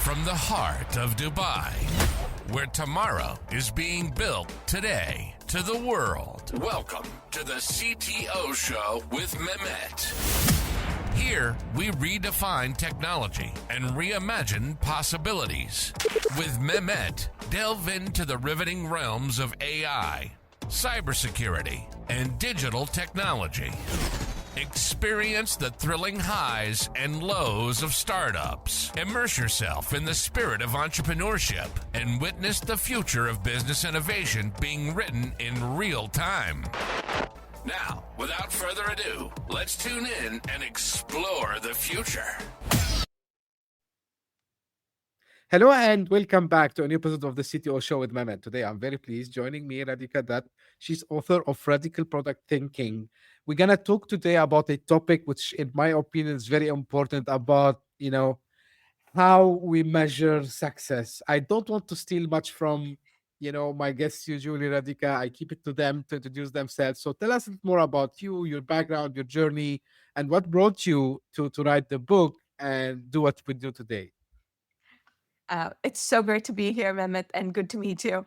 from the heart of Dubai, where tomorrow is being built today, to the world. Welcome to the CTO Show with Mehmet. Here, we redefine technology and reimagine possibilities. With Mehmet, delve into the riveting realms of AI, cybersecurity, and digital technology. Experience the thrilling highs and lows of startups. Immerse yourself in the spirit of entrepreneurship and witness the future of business innovation being written in real time. Now, without further ado, let's tune in and explore the future. Hello and welcome back to a new episode of the CTO Show with Mehmet. Today, I'm very pleased. Joining me, Radhika Dutt. She's author of Radical Product Thinking. We're going to talk today about a topic which, in my opinion, is very important about, how we measure success. I don't want to steal much from, my guests usually, Radhika. I keep it to them to introduce themselves. So tell us a bit more about you, your background, your journey, and what brought you to write the book and do what we do today. It's so great to be here, Mehmet, and good to meet you.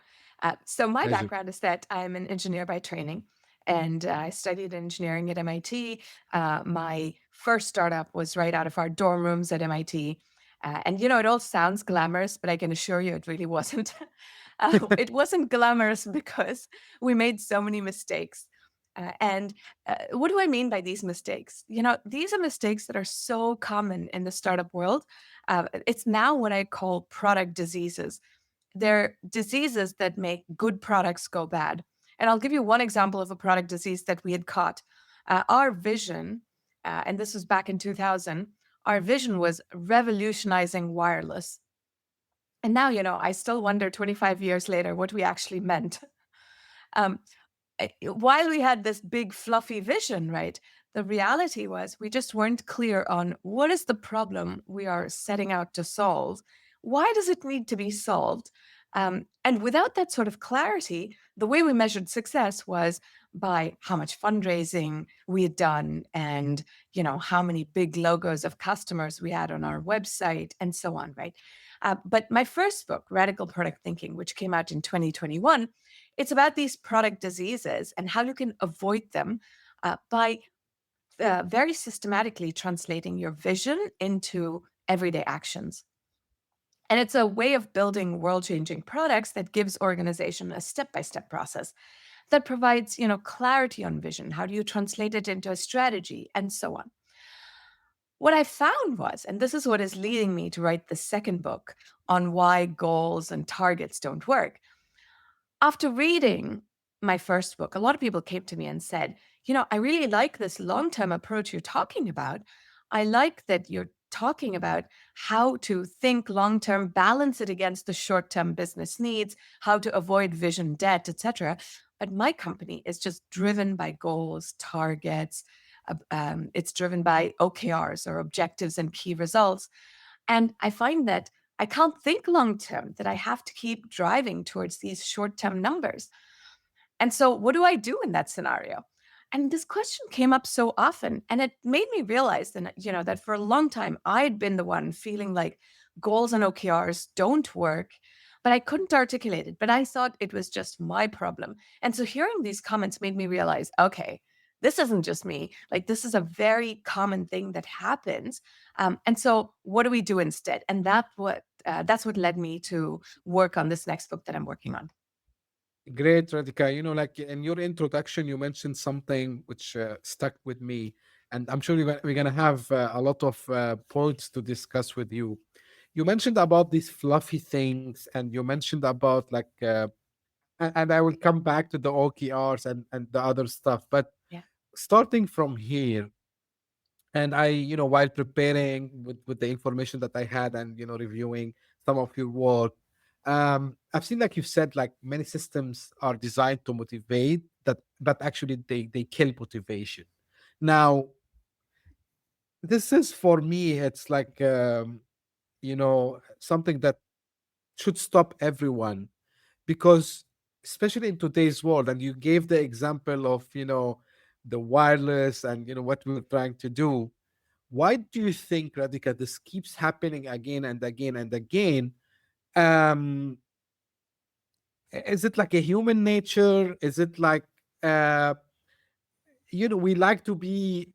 So my Pleasure. background is that I'm an engineer by training, and I studied engineering at MIT. My first startup was right out of our dorm rooms at MIT. And it all sounds glamorous, but I can assure you it really wasn't. It wasn't glamorous because we made so many mistakes. And what do I mean by these mistakes? These are mistakes that are so common in the startup world. It's now what I call product diseases. They're diseases that make good products go bad. And I'll give you one example of a product disease that we had caught. Our vision, and this was back in 2000, our vision was revolutionizing wireless. And now, I still wonder 25 years later what we actually meant. While we had this big fluffy vision, right, the reality was we just weren't clear on what is the problem we are setting out to solve. Why does it need to be solved? And without that sort of clarity, the way we measured success was by how much fundraising we had done and, how many big logos of customers we had on our website and so on, right? But my first book, Radical Product Thinking, which came out in 2021, it's about these product diseases and how you can avoid them by very systematically translating your vision into everyday actions. And it's a way of building world-changing products that gives organization a step-by-step process that provides, clarity on vision. How do you translate it into a strategy and so on? What I found was, and this is what is leading me to write the second book on why goals and targets don't work. After reading my first book, a lot of people came to me and said, I really like this long-term approach you're talking about. I like that you're talking about how to think long-term, balance it against the short-term business needs, how to avoid vision debt, etc. But my company is just driven by goals, targets. It's driven by OKRs or objectives and key results. And I find that I can't think long-term, that I have to keep driving towards these short-term numbers. And so what do I do in that scenario? And this question came up so often, and it made me realize that for a long time, I'd been the one feeling like goals and OKRs don't work, but I couldn't articulate it. But I thought it was just my problem. And so hearing these comments made me realize, okay, this isn't just me. Like, this is a very common thing that happens. And so what do we do instead? And that's what led me to work on this next book that I'm working on. Great, Radhika. Like in your introduction, you mentioned something which stuck with me, and I'm sure we're gonna have a lot of points to discuss with you. You mentioned about these fluffy things, and you mentioned about and I will come back to the OKRs and the other stuff. But Yeah. starting from here, and I, while preparing with the information that I had and reviewing some of your work, I've seen, like you said, like many systems are designed to motivate that, but actually they kill motivation. Now, this is for me, it's like something that should stop everyone, because especially in today's world, and you gave the example of the wireless and what we're trying to do. Why do you think, Radhika, this keeps happening again and again and again? Um, is it like a human nature? Is it like, uh, we like to be,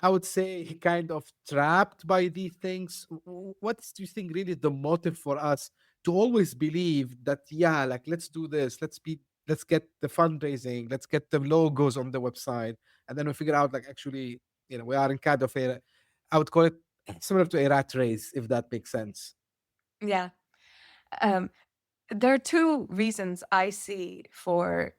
I would say, kind of trapped by these things? What do you think really the motive for us to always believe that, yeah, like let's do this, let's get the fundraising, let's get the logos on the website, and then we figure out like actually, we are in kind of a, I would call it similar to a rat race, if that makes sense. Yeah. Um, there are two reasons I see for,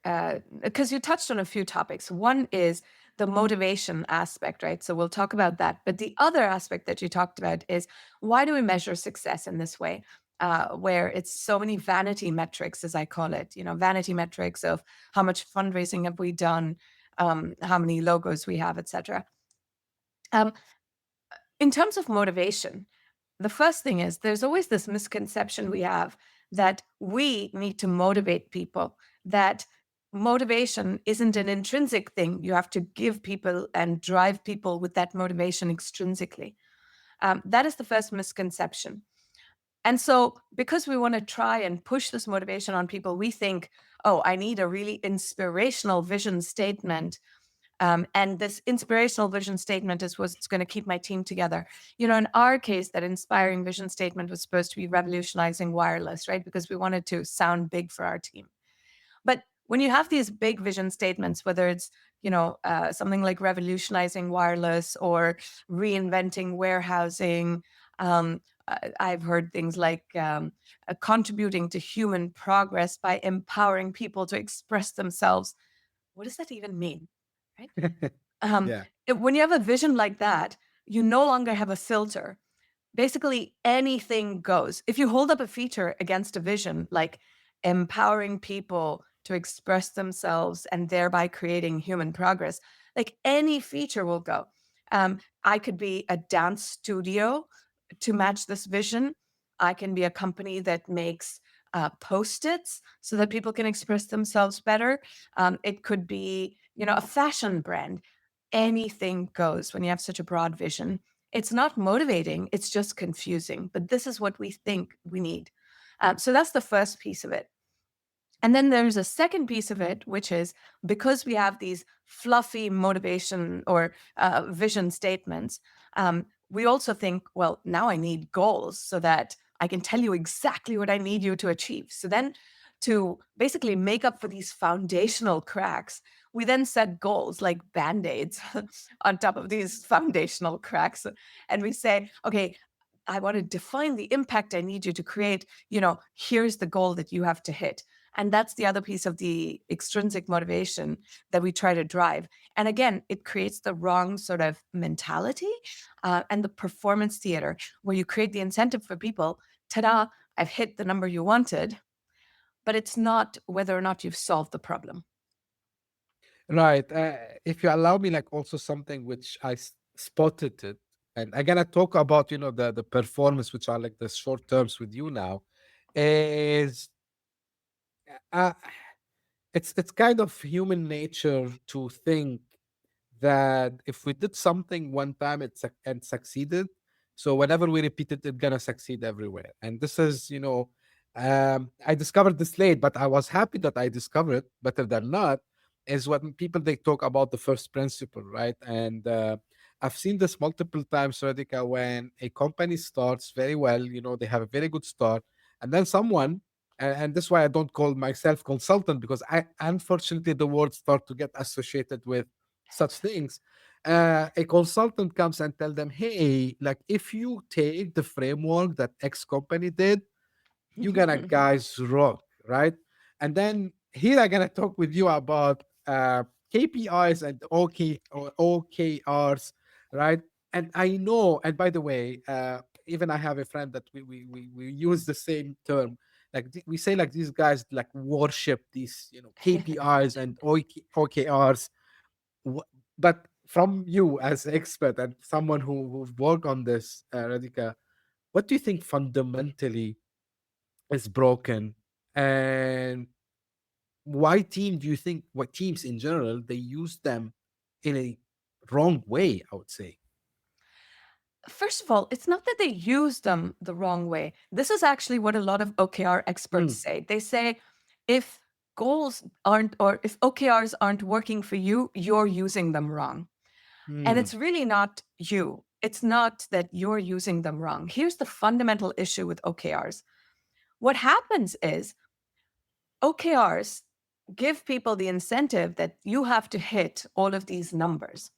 because you touched on a few topics. One is the motivation aspect, right? So we'll talk about that. But the other aspect that you talked about is, why do we measure success in this way? Where it's so many vanity metrics, as I call it, vanity metrics of how much fundraising have we done, how many logos we have, etc. Um, in terms of motivation, the first thing is there's always this misconception we have that we need to motivate people, that motivation isn't an intrinsic thing. You have to give people and drive people with that motivation extrinsically. That is the first misconception. And so, because we want to try and push this motivation on people, we think, oh, I need a really inspirational vision statement, and this inspirational vision statement is what's going to keep my team together. In our case, that inspiring vision statement was supposed to be revolutionizing wireless, right? Because we wanted to sound big for our team. But when you have these big vision statements, whether it's something like revolutionizing wireless or reinventing warehousing, I've heard things like contributing to human progress by empowering people to express themselves. What does that even mean? Right? Um, Yeah. when you have a vision like that, you no longer have a filter. Basically, anything goes. If you hold up a feature against a vision, like empowering people to express themselves and thereby creating human progress, like any feature will go. I could be a dance studio to match this vision. I can be a company that makes post-its so that people can express themselves better. It could be, a fashion brand. Anything goes when you have such a broad vision. It's not motivating, it's just confusing. But this is what we think we need. So that's the first piece of it. And then there's a second piece of it, which is because we have these fluffy motivation or vision statements, we also think, well, now I need goals so that I can tell you exactly what I need you to achieve. So then, to basically make up for these foundational cracks, we then set goals like band aids on top of these foundational cracks. And we say, okay, I want to define the impact I need you to create. Here's the goal that you have to hit. And that's the other piece of the extrinsic motivation that we try to drive. And again, it creates the wrong sort of mentality and the performance theater where you create the incentive for people. Ta-da, I've hit the number you wanted, but it's not whether or not you've solved the problem. Right. If you allow me, like also something which spotted it, and I'm gonna talk about, the performance, which are like the short terms with you now, is uh, it's kind of human nature to think that if we did something one time and succeeded, so whenever we repeat it, it's gonna succeed everywhere. And this is, I discovered this late, but I was happy that I discovered it. Better than not is when people they talk about the first principle, right? And I've seen this multiple times, Radhika, when a company starts very well, they have a very good start, and then someone, and this is why I don't call myself consultant, because I unfortunately the words start to get associated with such things. A consultant comes and tell them, hey, like if you take the framework that X company did, you're gonna guys rock, right? And then here I'm gonna talk with you about KPIs and or OKRs, right? And I know, and by the way, even I have a friend that we use the same term. Like we say, like these guys like worship these, KPIs and OKRs. But from you as expert and someone who've worked on this, Radhika, what do you think fundamentally is broken, and what teams in general they use them in a wrong way, I would say? First of all, it's not that they use them the wrong way. This is actually what a lot of OKR experts Mm, say. They say if goals aren't, or if OKRs aren't working for you, you're using them wrong. And mm, it's really not you. It's not that you're using them wrong. Here's the fundamental issue with OKRs. What happens is OKRs give people the incentive that you have to hit all of these numbers.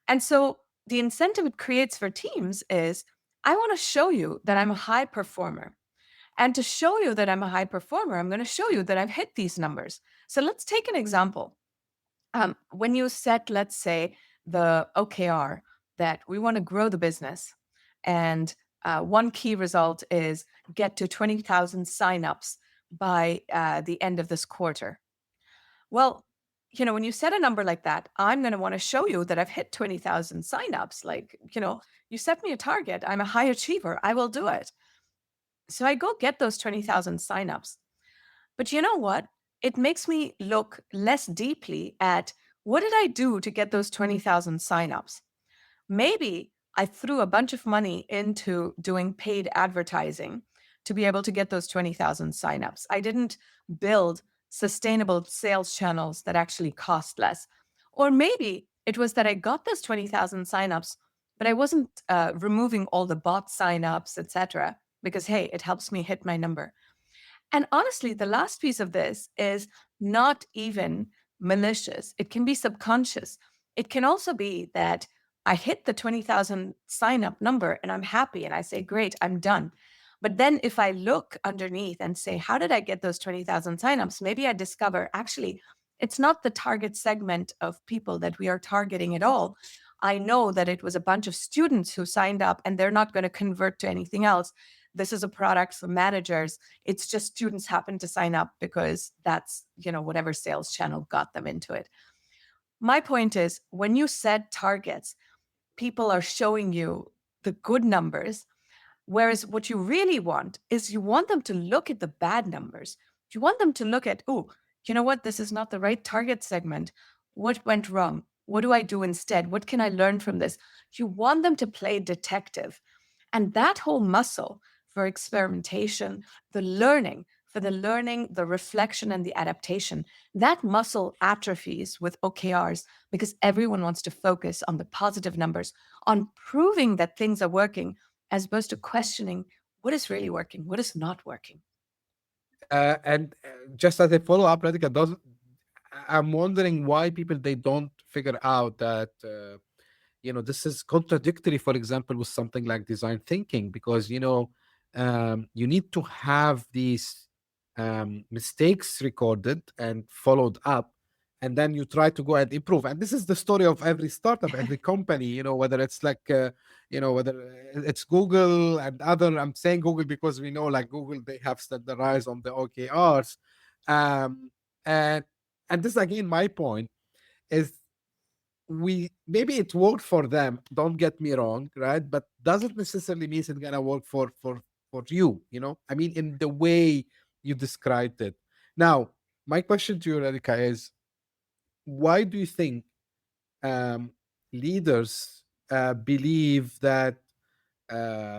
And so the incentive it creates for teams is I want to show you that I'm a high performer. And to show you that I'm a high performer, I'm going to show you that I've hit these numbers. So let's take an example. When you set, let's say, the OKR that we want to grow the business, and one key result is get to 20,000 signups by the end of this quarter. Well, when you set a number like that, I'm going to want to show you that I've hit 20,000 signups. Like, you set me a target. I'm a high achiever. I will do it. So I go get those 20,000 signups. But you know what? It makes me look less deeply at what did I do to get those 20,000 signups? Maybe I threw a bunch of money into doing paid advertising to be able to get those 20,000 signups. I didn't build sustainable sales channels that actually cost less. Or maybe it was that I got those 20,000 signups, but I wasn't removing all the bot signups, etc. Because, hey, it helps me hit my number. And honestly, the last piece of this is not even malicious. It can be subconscious. It can also be that I hit the 20,000 sign up number and I'm happy and I say, great, I'm done. But then if I look underneath and say, how did I get those 20,000 signups? Maybe I discover actually it's not the target segment of people that we are targeting at all. I know that it was a bunch of students who signed up and they're not going to convert to anything else. This is a product for managers. It's just students happen to sign up because that's, whatever sales channel got them into it. My point is when you set targets, people are showing you the good numbers. Whereas what you really want is you want them to look at the bad numbers. You want them to look at, oh, you know what? This is not the right target segment. What went wrong? What do I do instead? What can I learn from this? You want them to play detective. And that whole muscle for experimentation, the learning, the reflection, and the adaptation, that muscle atrophies with OKRs because everyone wants to focus on the positive numbers, on proving that things are working, as opposed to questioning what is really working, what is not working. and just as a follow up, Radhika, I'm wondering why people they don't figure out that this is contradictory, for example, with something like design thinking, because you need to have these mistakes recorded and followed up, and then you try to go and improve. And this is the story of every startup, every company, whether it's like whether it's Google and other. I'm saying Google because we know, like, Google, they have standardized on the OKRs. Um and and this, again, my point is, we maybe it worked for them, don't get me wrong, right? But doesn't necessarily mean it's gonna work for you, I mean, in the way you described it. Now, my question to you, Radhika, is why do you think um leaders believe that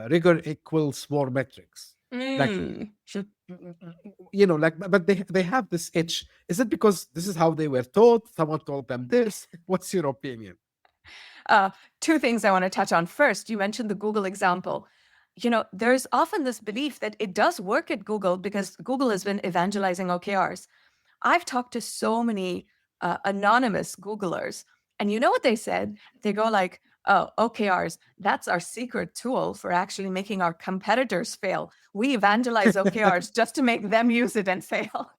rigor equals more metrics? Like, Mm. like, but they have this itch. Is it because this is how they were taught? Someone told them this? What's your opinion? Uh, Two things I want to touch on. First, you mentioned the Google example. There's often this belief that it does work at Google because Google has been evangelizing OKRs. I've talked to so many anonymous Googlers, and you know what they said? They go like, oh, OKRs, that's our secret tool for actually making our competitors fail. We evangelize OKRs just to make them use it and fail.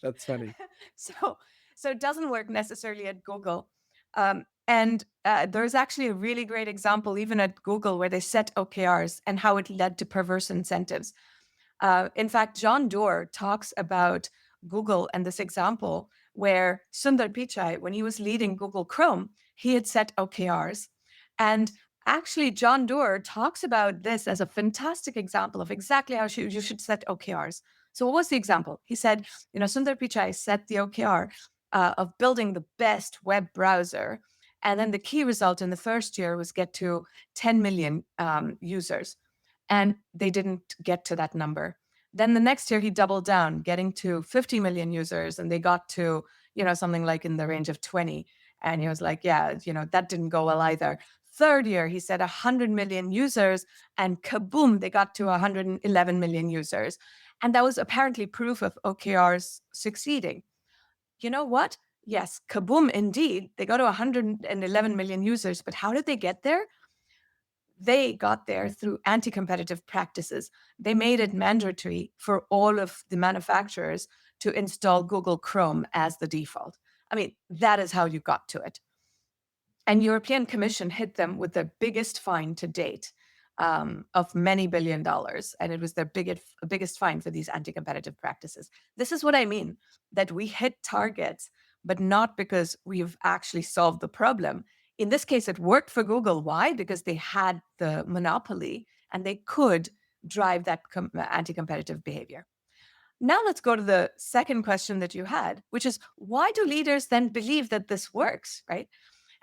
That's funny. so so it doesn't work necessarily at Google. And there's actually a really great example even at Google where they set OKRs and how it led to perverse incentives. In fact, John Doerr talks about Google and this example where Sundar Pichai, when he was leading Google Chrome, he had set OKRs. And actually, John Doerr talks about this as a fantastic example of exactly how you should set OKRs. So what was the example? He said, Sundar Pichai set the OKR of building the best web browser. And then the key result in the first year was get to 10 million users. And they didn't get to that number. Then the next year he doubled down, getting to 50 million users, and they got to, something like in the range of 20. And he was like, yeah, that didn't go well either. Third year, he said 100 million users, and kaboom, they got to 111 million users. And that was apparently proof of OKRs succeeding. You know what? Yes, kaboom, indeed. They got to 111 million users, but how did they get there? They got there through anti-competitive practices. They made it mandatory for all of the manufacturers to install Google Chrome as the default. I mean, that is how you got to it. And European Commission hit them with the biggest fine to date of many $billion. And it was their biggest fine for these anti-competitive practices. This is what I mean, that we hit targets, but not because we've actually solved the problem. In this case, it worked for Google. Why? Because they had the monopoly and they could drive that anti-competitive behavior. Now let's go to the second question that you had, which is, why do leaders then believe that this works, right?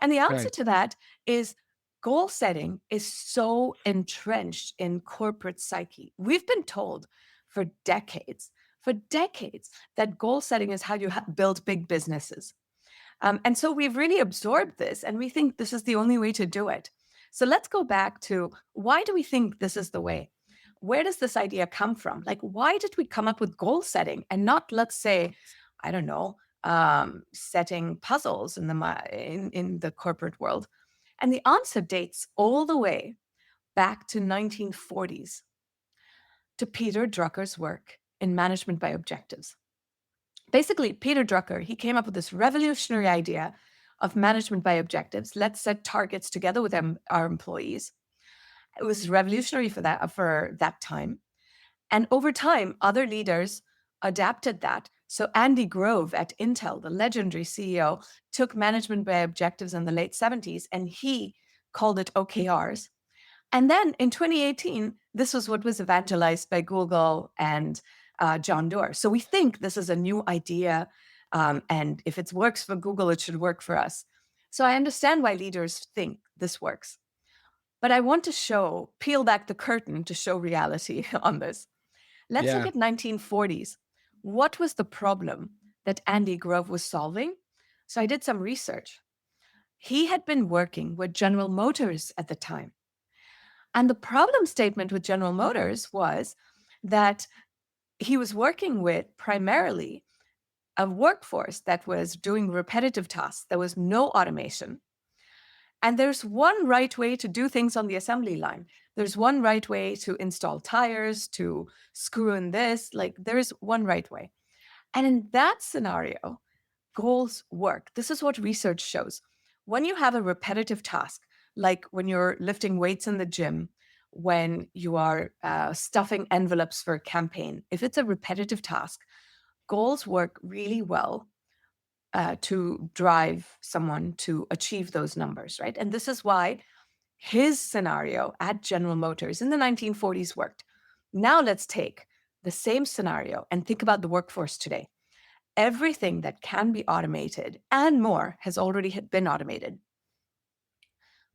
And the answer Right. to that is goal setting is so entrenched in corporate psyche. We've been told for decades, that goal setting is how you build big businesses. And so we've really absorbed this, and we think this is the only way to do it. So let's go back to, why do we think this is the way? Where does this idea come from? Like, why did we come up with goal setting and not, let's say, I don't know, setting puzzles in the corporate world? And the answer dates all the way back to 1940s, to Peter Drucker's work in Management by Objectives. Basically, Peter Drucker, he came up with this revolutionary idea of management by objectives. Let's set targets together with our employees. It was revolutionary for that time. And over time, other leaders adapted that. So Andy Grove at Intel, the legendary CEO, took management by objectives in the late 70s, and he called it OKRs. And then in 2018, this was what was evangelized by Google and John Doerr. So we think this is a new idea. And if it works for Google, it should work for us. So I understand why leaders think this works. But I want to peel back the curtain to show reality on this. Let's look Yeah. at 1940s. What was the problem that Andy Grove was solving? So I did some research. He had been working with General Motors at the time. And the problem statement with General Motors was that he was working with primarily a workforce that was doing repetitive tasks. There was no automation. And there's one right way to do things on the assembly line. There's one right way to install tires, to screw in this. Like, there's one right way. And in that scenario, goals work. This is what research shows. When you have a repetitive task, like when you're lifting weights in the gym, when you are stuffing envelopes for a campaign, if it's a repetitive task, goals work really well to drive someone to achieve those numbers, right? And this is why his scenario at General Motors in the 1940s worked. Now let's take the same scenario and think about the workforce today. Everything that can be automated and more has already been automated.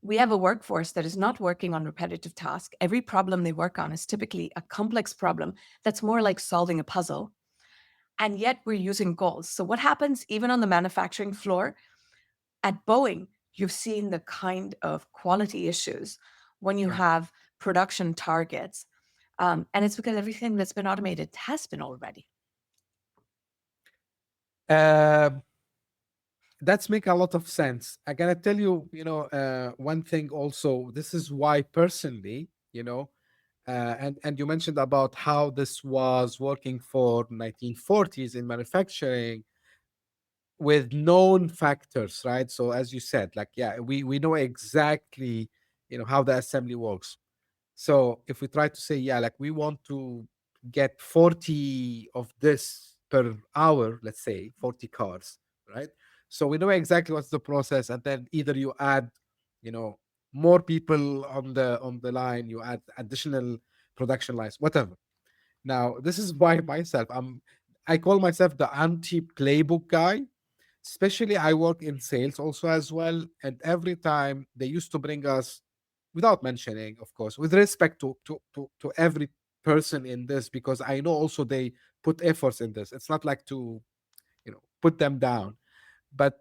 We have a workforce that is not working on repetitive tasks. Every problem they work on is typically a complex problem that's more like solving a puzzle. And yet we're using goals. So what happens even on the manufacturing floor? At Boeing, you've seen the kind of quality issues when you have production targets. And it's because everything that's been automated has been already. That's make a lot of sense. I gotta tell you, one thing also. This is why personally, and you mentioned about how this was working for 1940s in manufacturing with known factors, right? So as you said, like, yeah, we know exactly, how the assembly works. So if we try to say, yeah, like we want to get 40 of this per hour, let's say 40 cars, right? So we know exactly what's the process, and then either you add, you know, more people on the line, you add additional production lines, whatever. Now, this is why myself, I call myself the anti-playbook guy. especially I work in sales also as well. And every time they used to bring us, without mentioning, of course, with respect to every person in this, because I know also they put efforts in this. It's not like to, put them down. But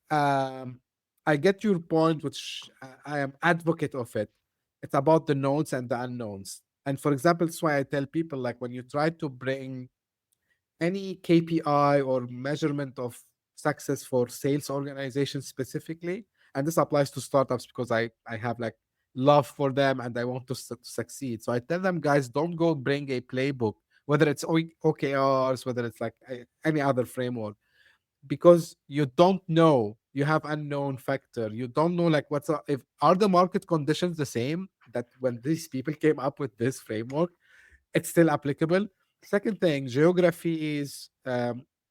um, I get your point, which I am advocate of it. It's about the knowns and the unknowns. And for example, that's why I tell people, like, when you try to bring any KPI or measurement of success for sales organizations specifically, and this applies to startups because I have like love for them and I want to succeed. So I tell them, guys, don't go bring a playbook, whether it's OKRs, whether it's like any other framework, because you don't know, you have unknown factor, you don't know like if are the market conditions the same that when these people came up with this framework, it's still applicable. Second thing, geography is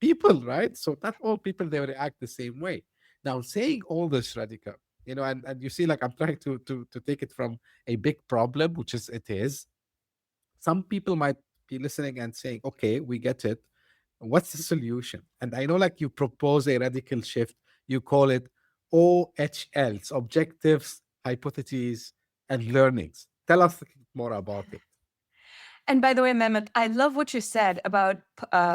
people, right? So not all people they react the same way. Now saying all this, Radhika, and you see, like, I'm trying to take it from a big problem, which is it is. Some people might be listening and saying, okay, we get it. What's the solution? And I know, like, you propose a radical shift. You call it OHLs, objectives, hypotheses, and learnings. Tell us more about it. And by the way, Mehmet, I love what you said about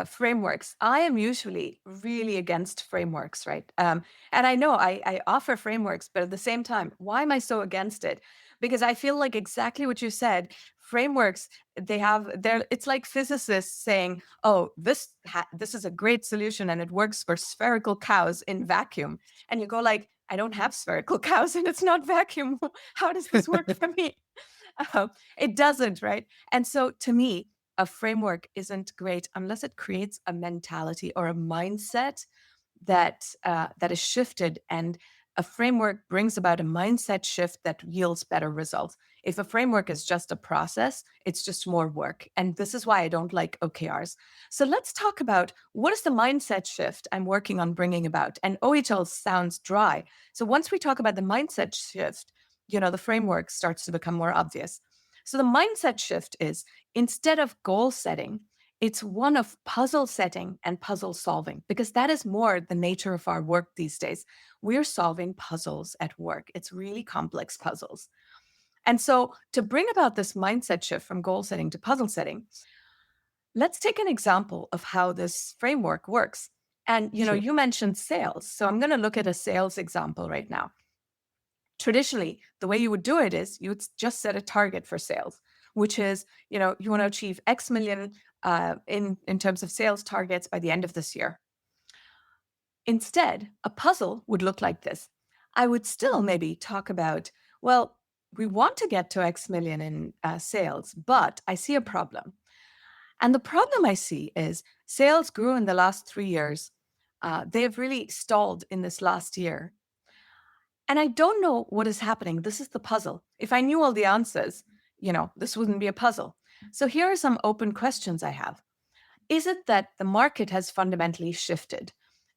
frameworks. I am usually really against frameworks, right? And I know I offer frameworks, but at the same time, why am I so against it? Because I feel like exactly what you said. Frameworks, it's like physicists saying, "Oh, this is a great solution and it works for spherical cows in vacuum." And you go like, "I don't have spherical cows and it's not vacuum. How does this work for me?" It doesn't, right? And so to me, a framework isn't great unless it creates a mentality or a mindset that is shifted, and a framework brings about a mindset shift that yields better results. If a framework is just a process, it's just more work. And this is why I don't like OKRs. So let's talk about what is the mindset shift I'm working on bringing about. And OHL sounds dry. So once we talk about the mindset shift, the framework starts to become more obvious. So the mindset shift is, instead of goal setting, it's one of puzzle setting and puzzle solving, because that is more the nature of our work these days. We're solving puzzles at work. It's really complex puzzles. And so to bring about this mindset shift from goal setting to puzzle setting, let's take an example of how this framework works. And Sure. you mentioned sales. So I'm going to look at a sales example right now. Traditionally, the way you would do it is you would just set a target for sales, which is, you want to achieve X million in terms of sales targets by the end of this year. Instead, a puzzle would look like this. I would still maybe talk about, well, we want to get to X million in sales, but I see a problem. And the problem I see is sales grew in the last 3 years. They've really stalled in this last year. And I don't know what is happening. This is the puzzle. If I knew all the answers, this wouldn't be a puzzle. So here are some open questions I have. Is it that the market has fundamentally shifted?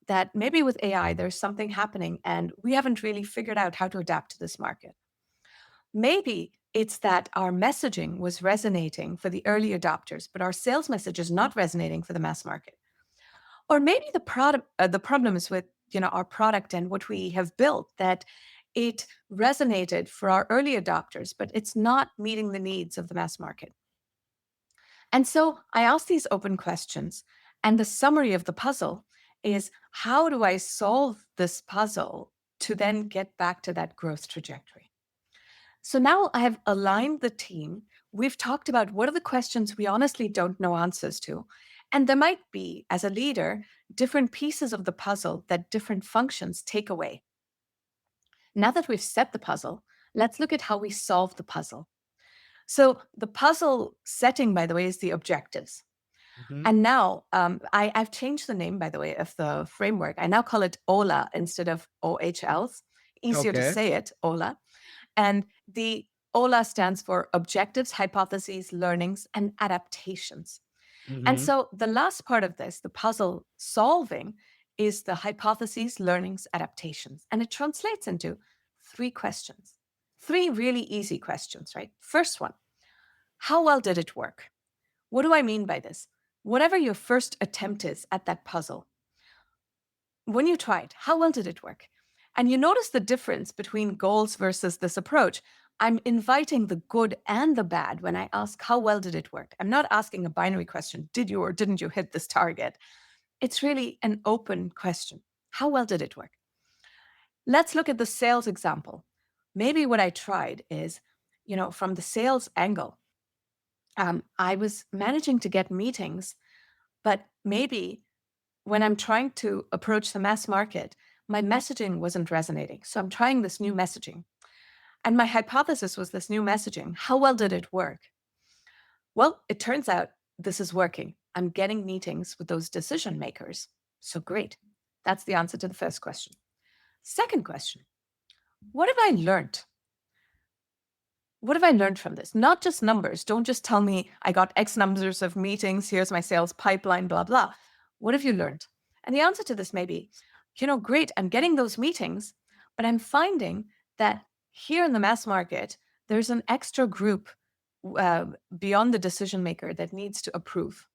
That maybe with AI, there's something happening and we haven't really figured out how to adapt to this market? Maybe it's that our messaging was resonating for the early adopters, but our sales message is not resonating for the mass market. Or maybe the problem is with our product and what we have built, that it resonated for our early adopters, but it's not meeting the needs of the mass market. And so I ask these open questions, and the summary of the puzzle is, how do I solve this puzzle to then get back to that growth trajectory? So now I have aligned the team. We've talked about what are the questions we honestly don't know answers to. And there might be, as a leader, different pieces of the puzzle that different functions take away. Now that we've set the puzzle, let's look at how we solve the puzzle. So the puzzle setting, by the way, is the objectives. Mhm. And now I've changed the name, by the way, of the framework. I now call it OLA instead of OHLs. Easier to Okay. say it, OLA. And the OLA stands for objectives, hypotheses, learnings, and adaptations. And Mhm. so the last part of this, the puzzle solving, is the hypotheses, learnings, adaptations. And it translates into 3 questions, 3 really easy questions, right? First one, how well did it work? What do I mean by this? Whatever your first attempt is at that puzzle, when you tried, how well did it work? And you notice the difference between goals versus this approach. I'm inviting the good and the bad when I ask, how well did it work? I'm not asking a binary question, did you or didn't you hit this target? It's really an open question. How well did it work? Let's look at the sales example. Maybe what I tried is, from the sales angle, I was managing to get meetings, but maybe when I'm trying to approach the mass market, my messaging wasn't resonating. So I'm trying this new messaging. And my hypothesis was this new messaging. How well did it work? Well, it turns out this is working. I'm getting meetings with those decision makers. So great. That's the answer to the first question. Second question, what have I learned? What have I learned from this? Not just numbers. Don't just tell me I got X numbers of meetings. Here's my sales pipeline, blah, blah. What have you learned? And the answer to this may be, great, I'm getting those meetings, but I'm finding that here in the mass market, there's an extra group beyond the decision maker that needs to approve.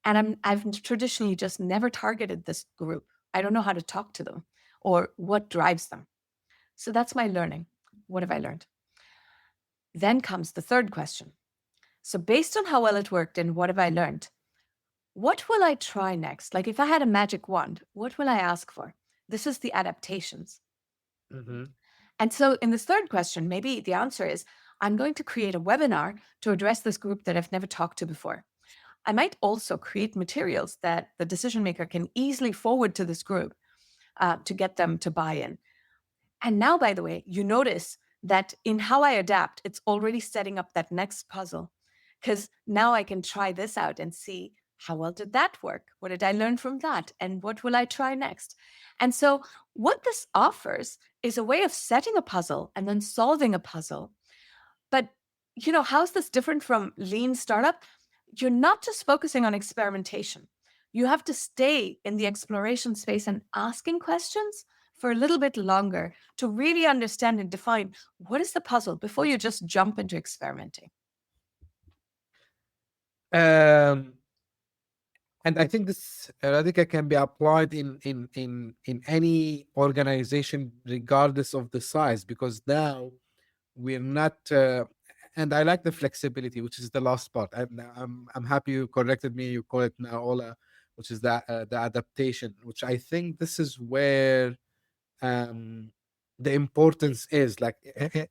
And I've traditionally just never targeted this group. I don't know how to talk to them or what drives them. So that's my learning. What have I learned? Then comes the third question. So based on how well it worked and what have I learned, what will I try next? Like if I had a magic wand, what will I ask for? This is the adaptations. Mm-hmm. And so in this third question, maybe the answer is, I'm going to create a webinar to address this group that I've never talked to before. I might also create materials that the decision maker can easily forward to this group to get them to buy in. And now, by the way, you notice that in how I adapt, it's already setting up that next puzzle. Because now I can try this out and see how well did that work? What did I learn from that? And what will I try next? And so, what this offers is a way of setting a puzzle and then solving a puzzle. But, how's this different from lean startup? You're not just focusing on experimentation. You have to stay in the exploration space and asking questions for a little bit longer to really understand and define what is the puzzle before you just jump into experimenting. And I think this, Radhika, can be applied in any organization, regardless of the size, because now we're not. And I like the flexibility, which is the last part. I'm happy you corrected me. You call it now Ola, which is the adaptation, which I think this is where um the importance is. Like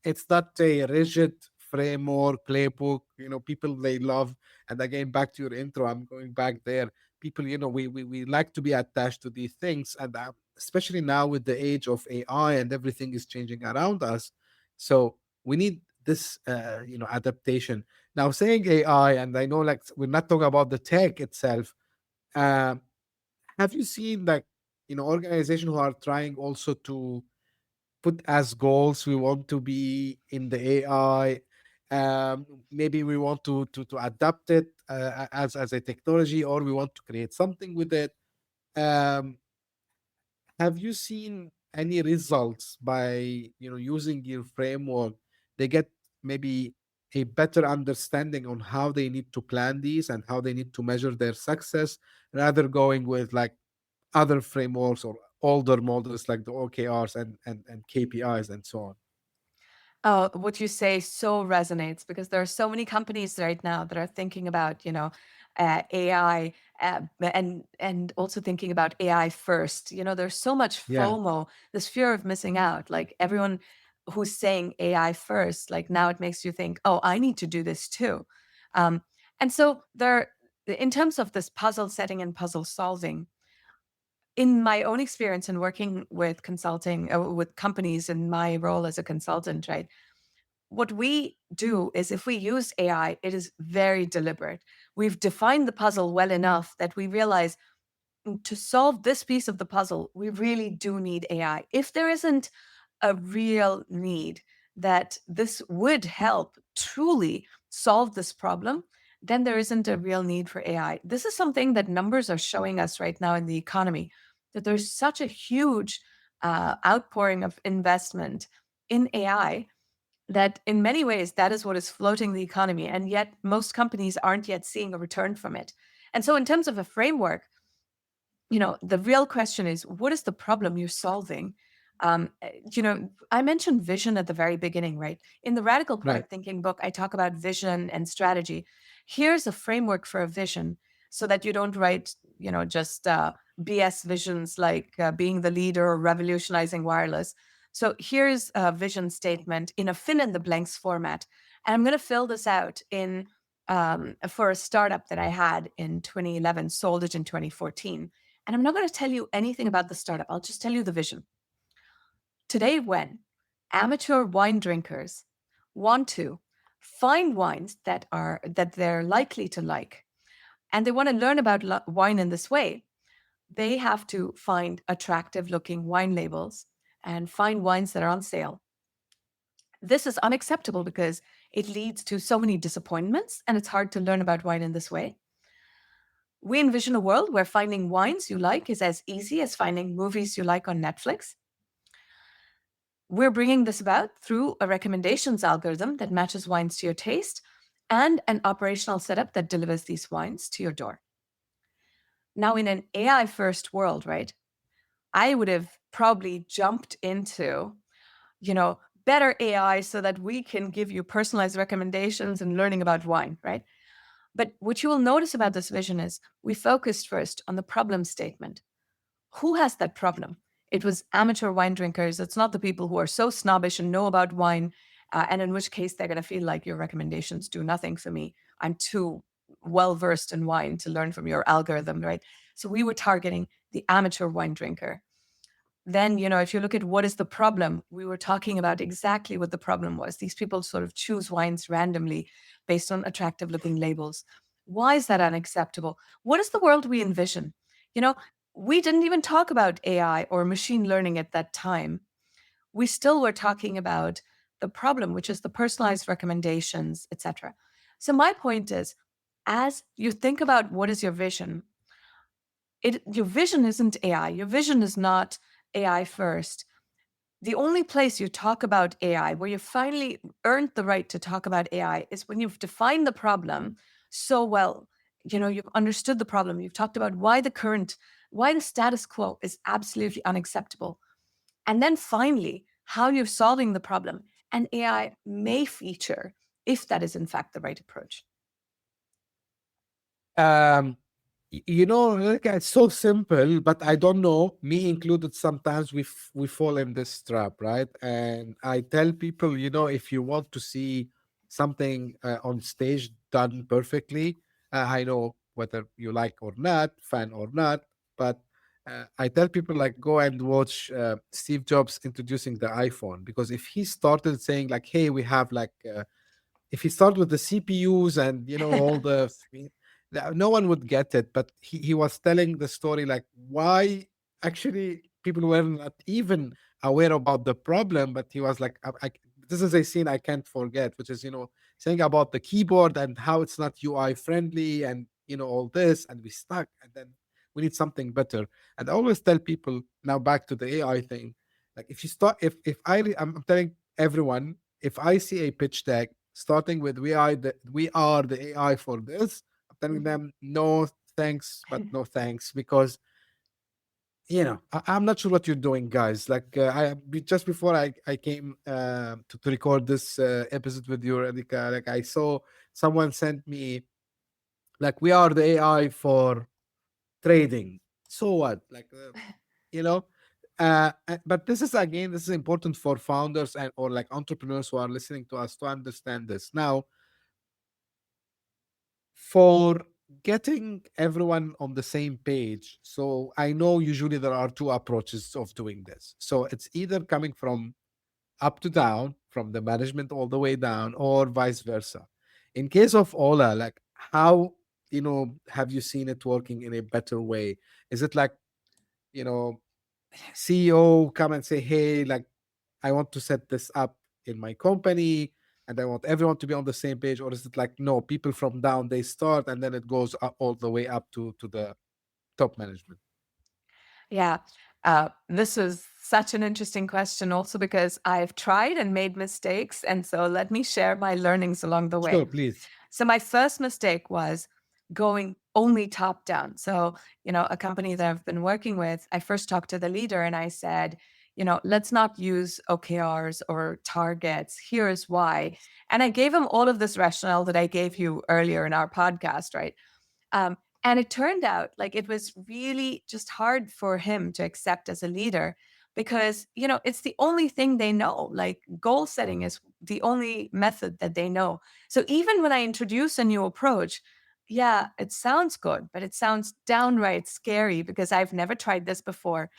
it's not a rigid framework playbook. People they love. And again, back to your intro, I'm going back there. People, we like to be attached to these things, and especially now with the age of AI and everything is changing around us. So we need this adaptation. Now, saying AI, and I know like we're not talking about the tech itself. um have you seen like organizations who are trying also to put as goals we want to be in the AI? Maybe we want to adapt it as a technology, or we want to create something with it. um have you seen any results by using your framework? They get maybe a better understanding on how they need to plan these and how they need to measure their success, rather going with like other frameworks or older models like the OKRs and KPIs and so on. Oh, what you say so resonates because there are so many companies right now that are thinking about, AI and also thinking about AI first. There's so much Yeah. FOMO, this fear of missing out. Like everyone who's saying AI first, like now it makes you think, oh, I need to do this too. Um, and so in terms of this puzzle setting and puzzle solving, in my own experience in working with consulting with companies in my role as a consultant, right? What we do is if we use AI, it is very deliberate. We've defined the puzzle well enough that we realize to solve this piece of the puzzle, we really do need AI. If there isn't a real need that this would help truly solve this problem, then there isn't a real need for AI. This is something that numbers are showing us right now in the economy, that there's such a huge outpouring of investment in AI that in many ways that is what is floating the economy, and yet most companies aren't yet seeing a return from it. And so in terms of a framework, the real question is, what is the problem you're solving? I mentioned vision at the very beginning, right? In the Radical Right. Product Thinking book, I talk about vision and strategy. Here's a framework for a vision so that you don't write, just BS visions like being the leader or revolutionizing wireless. So here's a vision statement in a fill in the blanks format. And I'm going to fill this out for a startup that I had in 2011, sold it in 2014. And I'm not going to tell you anything about the startup. I'll just tell you the vision. Today, when amateur wine drinkers want to find wines that they're likely to like, and they want to learn about wine in this way, they have to find attractive looking wine labels and find wines that are on sale. This is unacceptable because it leads to so many disappointments and it's hard to learn about wine in this way. We envision a world where finding wines you like is as easy as finding movies you like on Netflix. We're bringing this about through a recommendations algorithm that matches wines to your taste and an operational setup that delivers these wines to your door. Now, in an AI first world, right, I would have probably jumped into, better AI so that we can give you personalized recommendations and learning about wine, right? But what you will notice about this vision is we focused first on the problem statement. Who has that problem? It was amateur wine drinkers. It's not the people who are so snobbish and know about wine, and in which case they're going to feel like your recommendations do nothing for me. I'm too well versed in wine to learn from your algorithm, right? So we were targeting the amateur wine drinker. Then, if you look at what is the problem, we were talking about exactly what the problem was. These people sort of choose wines randomly based on attractive looking labels. Why is that unacceptable? What is the world we envision? We didn't even talk about AI or machine learning at that time. We still were talking about the problem, which is the personalized recommendations, etc. So my point is, as you think about what is your vision, your vision isn't AI. Your vision is not AI first. The only place you talk about AI, where you finally earned the right to talk about AI, is when you've defined the problem so well. You've understood the problem. You've talked about why the status quo is absolutely unacceptable. And then finally, how you're solving the problem. And AI may feature if that is in fact the right approach. Like, it's so simple, but I don't know, me included, sometimes we fall in this trap, right? And I tell people, if you want to see something on stage done perfectly, I know whether you like or not, fan or not, but I tell people, like, go and watch Steve Jobs introducing the iPhone, because if he started saying like, hey, we have like if he started with the CPUs and all the no one would get it. But he was telling the story, like, why actually people were not even aware about the problem. But he was like, this is a scene I can't forget, which is saying about the keyboard and how it's not UI friendly, and all this, and we stuck, and then we need something better. And I always tell people, now back to the AI thing, like, if you start, if I'm telling everyone, if I see a pitch deck starting with we are the AI for this, I'm telling them no thanks, but no thanks, because I'm not sure what you're doing, guys. Like, just before I came to record this episode with you, Radhika, like, I saw someone sent me, like, we are the AI for trading. So what? Like, you know but this is important for founders and or like entrepreneurs who are listening to us to understand this. Now, for getting everyone on the same page, so I know usually there are two approaches of doing this. So it's either coming from up to down, from the management all the way down, or vice versa. In case of Ola, like, how have you seen it working in a better way? Is it like, you know CEO come and say, hey, like, I want to set this up in my company and I want everyone to be on the same page? Or is it like, no, people from down, they start and then it goes up, all the way up to the top management? Yeah, this is such an interesting question, also because I've tried and made mistakes. And so let me share my learnings along the way. Sure, please. So, my first mistake was going only top down. So, a company that I've been working with, I first talked to the leader and I said, let's not use OKRs or targets. Here's why. And I gave him all of this rationale that I gave you earlier in our podcast, right? And it turned out like it was really just hard for him to accept as a leader because, it's the only thing they know. Like goal setting is the only method that they know. So even when I introduce a new approach, yeah, it sounds good, but it sounds downright scary because I've never tried this before.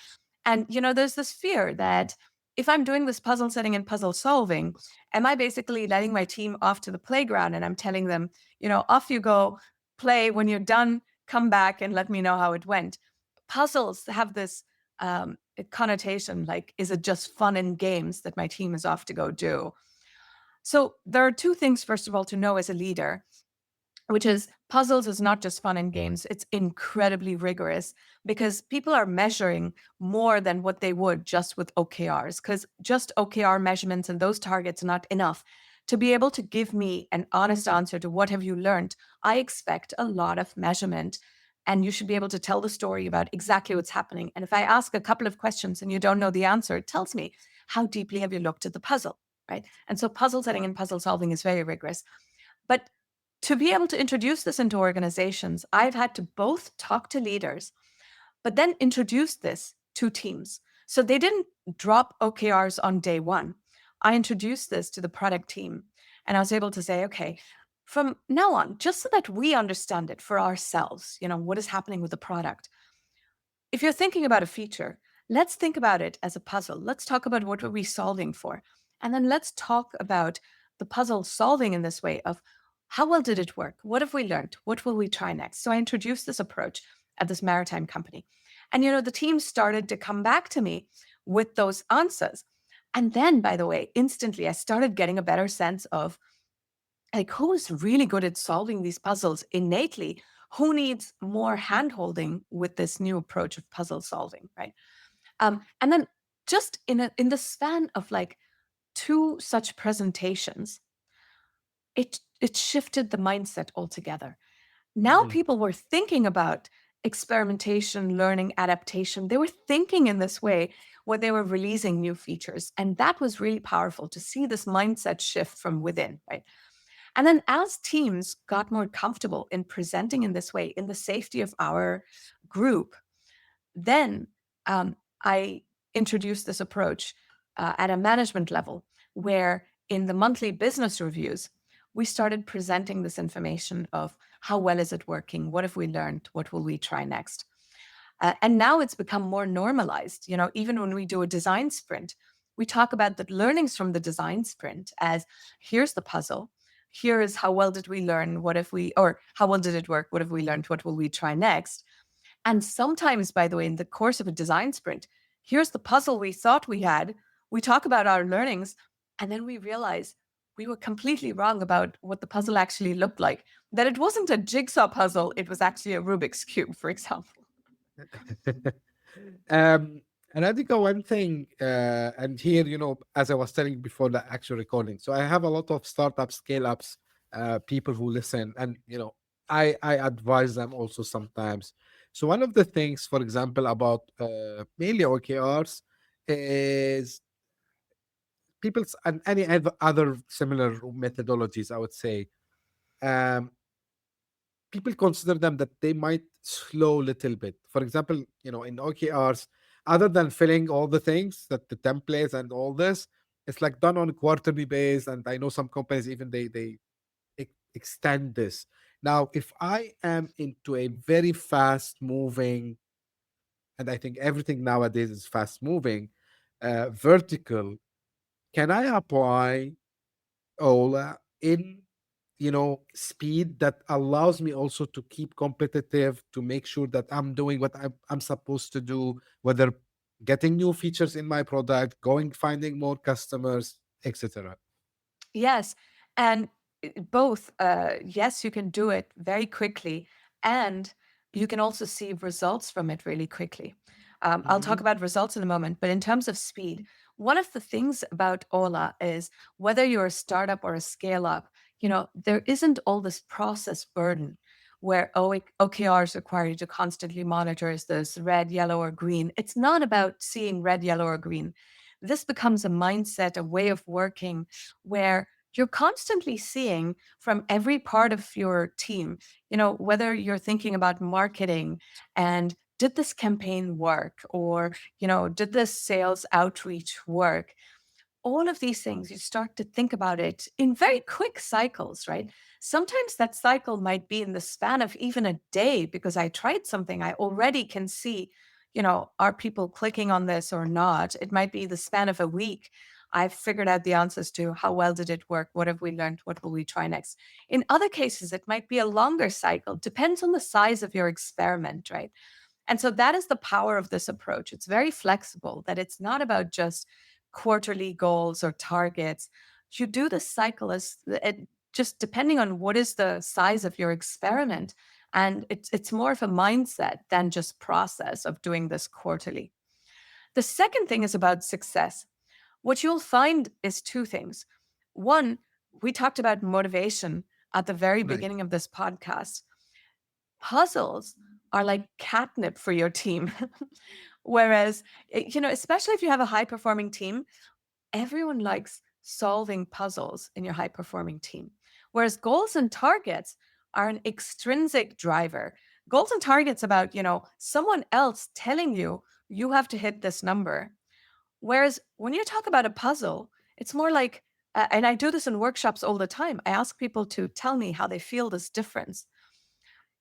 And, there's this fear that if I'm doing this puzzle setting and puzzle solving, am I basically letting my team off to the playground and I'm telling them, off you go, play. When you're done, come back and let me know how it went. Puzzles have this connotation like, is it just fun and games that my team is off to go do? So there are two things, first of all, to know as a leader, which is puzzles is not just fun and games. It's incredibly rigorous because people are measuring more than what they would just with OKRs, because just OKR measurements and those targets are not enough. To be able to give me an honest answer to what have you learned, I expect a lot of measurement. And you should be able to tell the story about exactly what's happening. And if I ask a couple of questions and you don't know the answer, it tells me how deeply have you looked at the puzzle, right? And so puzzle setting and puzzle solving is very rigorous. But to be able to introduce this into organizations, I've had to both talk to leaders, but then introduce this to teams. So they didn't drop OKRs on day one. I introduced this to the product team and I was able to say, okay, from now on, just so that we understand it for ourselves, what is happening with the product. If you're thinking about a feature, let's think about it as a puzzle. Let's talk about what are we solving for. And then let's talk about the puzzle solving in this way of how well did it work? What have we learned? What will we try next? So I introduced this approach at this maritime company. And, the team started to come back to me with those answers. And then, by the way, instantly I started getting a better sense of like who is really good at solving these puzzles innately, who needs more handholding with this new approach of puzzle solving, right? And then just in the span of like two such presentations, it shifted the mindset altogether. Now Mhm. people were thinking about experimentation, learning, adaptation. They were thinking in this way when they were releasing new features. And that was really powerful to see this mindset shift from within, right? And then as teams got more comfortable in presenting in this way, in the safety of our group, then I introduced this approach at a management level, where in the monthly business reviews, we started presenting this information of how well is it working? What have we learned? What will we try next? And now it's become more normalized. Even when we do a design sprint, we talk about the learnings from the design sprint as here's the puzzle. Here is how well did we learn? What if we, or how well did it work? What have we learned? What will we try next? And sometimes, by the way, in the course of a design sprint, here's the puzzle we thought we had. We talk about our learnings, and then we realize we were completely wrong about what the puzzle actually looked like. That it wasn't a jigsaw puzzle, it was actually a Rubik's Cube, for example. um, and I think one thing, and here, as I was telling before the actual recording, so I have a lot of startups, scale ups, people who listen, and I advise them also sometimes. So one of the things, for example, about mainly OKRs is people's and any other similar methodologies, I would say. Um, People consider them that they might slow a little bit. For example, in OKRs, other than filling all the things that the templates and all this, it's like done on a quarterly base. And I know some companies even they extend this. Now, if I am into a very fast moving, and I think everything nowadays is fast moving, vertical, can I apply Ola in speed that allows me also to keep competitive, to make sure that I'm doing what I'm supposed to do, whether getting new features in my product, finding more customers, etc. Yes. And both, yes, you can do it very quickly, and you can also see results from it really quickly. I'll talk Mhm. about results in a moment, but in terms of speed, one of the things about Ola is whether you're a startup or a scale up, there isn't all this process burden. where OKRs require you to constantly monitor, is this red, yellow, or green? It's not about seeing red, yellow, or green. This becomes a mindset, a way of working where you're constantly seeing from every part of your team, whether you're thinking about marketing and did this campaign work, or, did this sales outreach work? All of these things, you start to think about it in very quick cycles, right? Sometimes that cycle might be in the span of even a day, because I tried something, I already can see, are people clicking on this or not? It might be the span of a week. I've figured out the answers to how well did it work? What have we learned? What will we try next? In other cases, it might be a longer cycle, depends on the size of your experiment, right? And so that is the power of this approach. It's very flexible, that it's not about just quarterly goals or targets. You do the cycle as it, just depending on what is the size of your experiment. And it's more of a mindset than just process of doing this quarterly. The second thing is about success. What you'll find is two things. One, we talked about motivation at the very Right. beginning of this podcast. Puzzles are like catnip for your team. Whereas, especially if you have a high performing team, everyone likes solving puzzles in your high performing team. Whereas goals and targets are an extrinsic driver. Goals and targets about, someone else telling you you have to hit this number. Whereas when you talk about a puzzle, it's more like, and I do this in workshops all the time. I ask people to tell me how they feel this difference.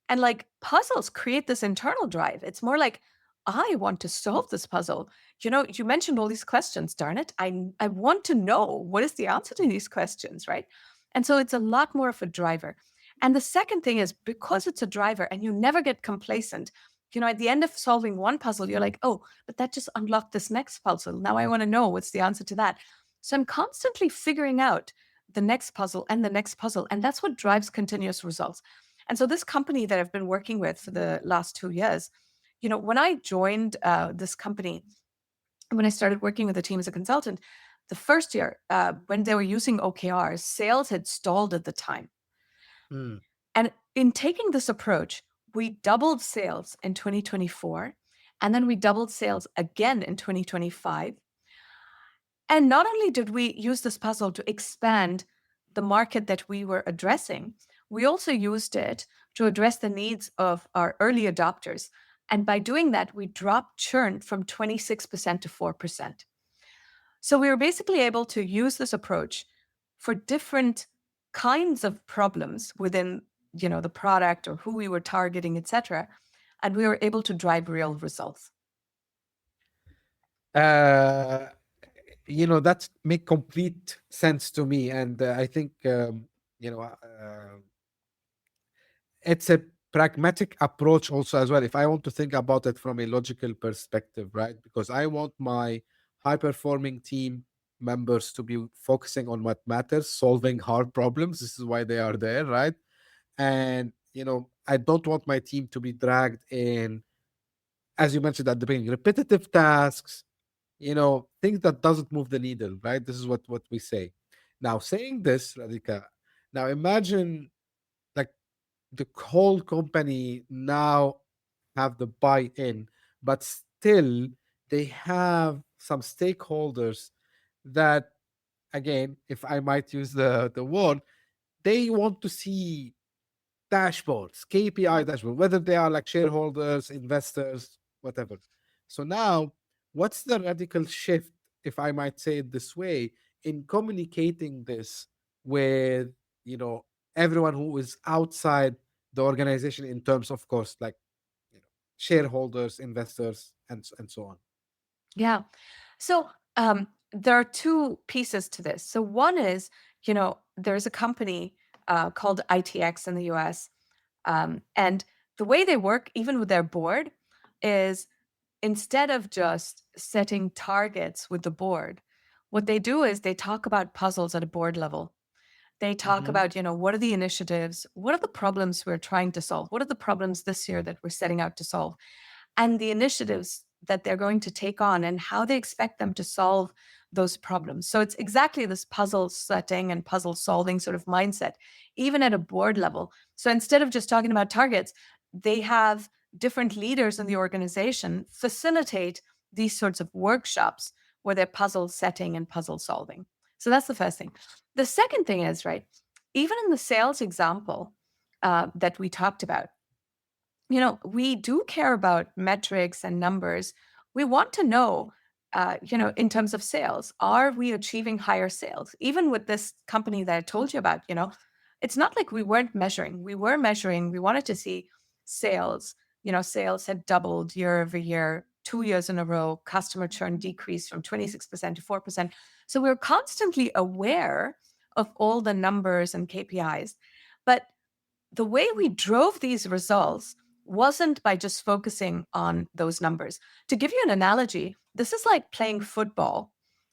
And like puzzles create this internal drive. It's more like, I want to solve this puzzle. You mentioned all these questions, darn it. I want to know what is the answer to these questions, right? And so it's a lot more of a driver. And the second thing is, because it's a driver and you never get complacent, at the end of solving one puzzle, you're like, oh, but that just unlocked this next puzzle. Now I want to know what's the answer to that. So I'm constantly figuring out the next puzzle and the next puzzle. And that's what drives continuous results. And so this company that I've been working with for the last 2 years, when I joined this company, when I started working with the team as a consultant, the first year, when they were using OKRs, sales had stalled at the time. Mm. And in taking this approach, we doubled sales in 2024, and then we doubled sales again in 2025. And not only did we use this puzzle to expand the market that we were addressing, we also used it to address the needs of our early adopters. And by doing that, we dropped churn from 26% to 4%. So we were basically able to use this approach for different kinds of problems within, the product or who we were targeting, etc. And we were able to drive real results. Uh, that make complete sense to me, and I think it's a pragmatic approach also as well. If I want to think about it from a logical perspective, right? Because I want my high performing team members to be focusing on what matters, solving hard problems. This is why they are there, right? And I don't want my team to be dragged in, as you mentioned at the beginning, repetitive tasks, things that doesn't move the needle, right? This is what we say. Now, saying this, Radhika, now imagine like the whole company now have the buy-in, but still they have some stakeholders that, again, if I might use the word, they want to see dashboards, KPI dashboard, whether they are like shareholders, investors, whatever. So now, what's the radical shift, if I might say it this way, in communicating this with everyone who is outside the organization in terms, of course, like shareholders, investors, and so on. Yeah. So there are two pieces to this. So one is, there's a company called ITX in the US. And the way they work, even with their board, is instead of just setting targets with the board, what they do is they talk about puzzles at a board level. They talk Mhm. about, what are the initiatives? What are the problems we're trying to solve? What are the problems this year that we're setting out to solve? And the initiatives that they're going to take on and how they expect them to solve those problems. So it's exactly this puzzle setting and puzzle solving sort of mindset, even at a board level. So instead of just talking about targets, they have different leaders in the organization facilitate these sorts of workshops where they're puzzle setting and puzzle solving. So that's the first thing. The second thing is, right, even in the sales example that we talked about, we do care about metrics and numbers. We want to know, in terms of sales, are we achieving higher sales? Even with this company that I told you about, it's not like we weren't measuring. We were measuring. We wanted to see sales. Sales had doubled year over year, 2 years in a row. Customer churn decreased from 26% to 4%. So we're constantly aware of all the numbers and KPIs. But the way we drove these results wasn't by just focusing on those numbers. To give you an analogy, this is like playing football,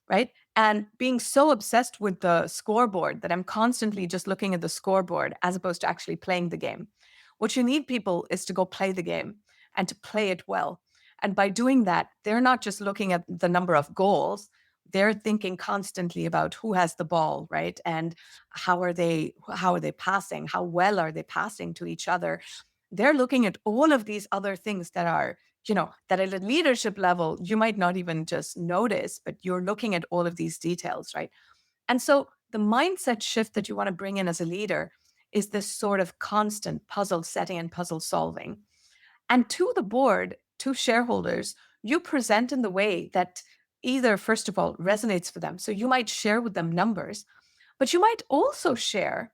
right? And being so obsessed with the scoreboard that I'm constantly just looking at the scoreboard as opposed to actually playing the game. What you need people is to go play the game and to play it well. And by doing that, they're not just looking at the number of goals, they're thinking constantly about who has the ball, right? And how are they passing? How well are they passing to each other? They're looking at all of these other things that are, that at a leadership level, you might not even just notice, but you're looking at all of these details, right? And so the mindset shift that you want to bring in as a leader is this sort of constant puzzle setting and puzzle solving. And to the board, to shareholders, you present in the way that either, first of all, resonates for them. So you might share with them numbers, but you might also share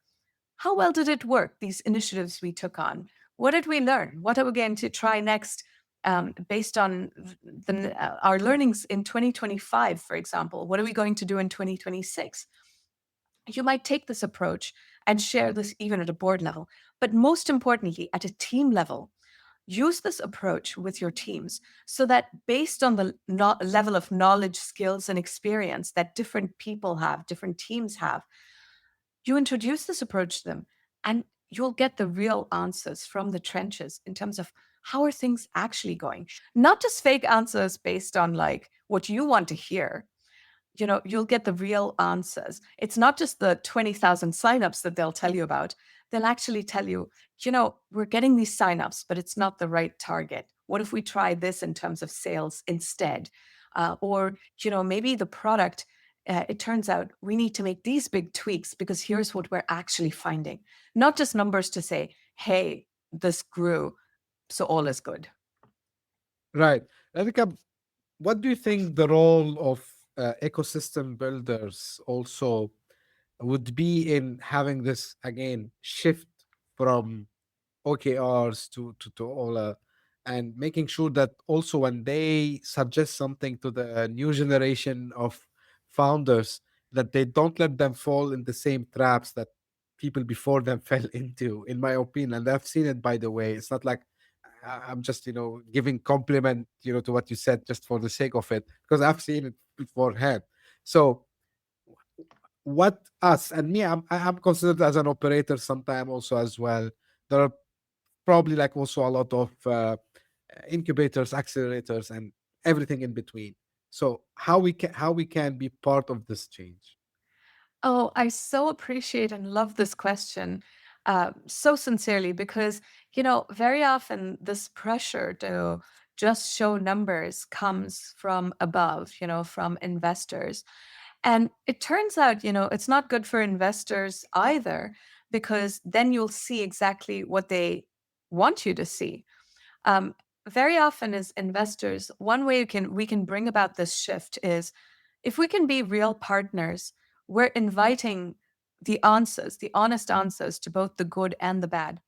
how well did it work, these initiatives we took on? What did we learn? What are we going to try next based on our learnings in 2025, for example? What are we going to do in 2026? You might take this approach and share this even at a board level, but most importantly, at a team level. Use this approach with your teams so that based on the level of knowledge, skills, and experience that different people have, different teams have, you introduce this approach to them and you'll get the real answers from the trenches in terms of how are things actually going, not just fake answers based on like what you want to hear. You'll get the real answers. It's not just the 20,000 signups that they'll tell you about. They'll actually tell you, we're getting these signups, but it's not the right target. What if we try this in terms of sales instead? Or maybe the product, it turns out we need to make these big tweaks because here's what we're actually finding. Not just numbers to say, hey, this grew, so all is good. Right. Radhika, what do you think the role of ecosystem builders also would be in having this again shift from OKRs to Ola, and making sure that also when they suggest something to the new generation of founders, that they don't let them fall in the same traps that people before them fell into, in my opinion. And I've seen it, by the way. It's not like I'm just giving compliment to what you said just for the sake of it, because I've seen it beforehand. So what us and me, I'm considered as an operator sometime also as well. There are probably like also a lot of incubators, accelerators, and everything in between. So how we can be part of this change? Oh, I so appreciate and love this question so sincerely because, very often this pressure to just show numbers comes from above, from investors. And it turns out, it's not good for investors either because then you'll see exactly what they want you to see. Um, Very often as investors, one way we can bring about this shift is if we can be real partners, we're inviting the answers, the honest answers to both the good and the bad.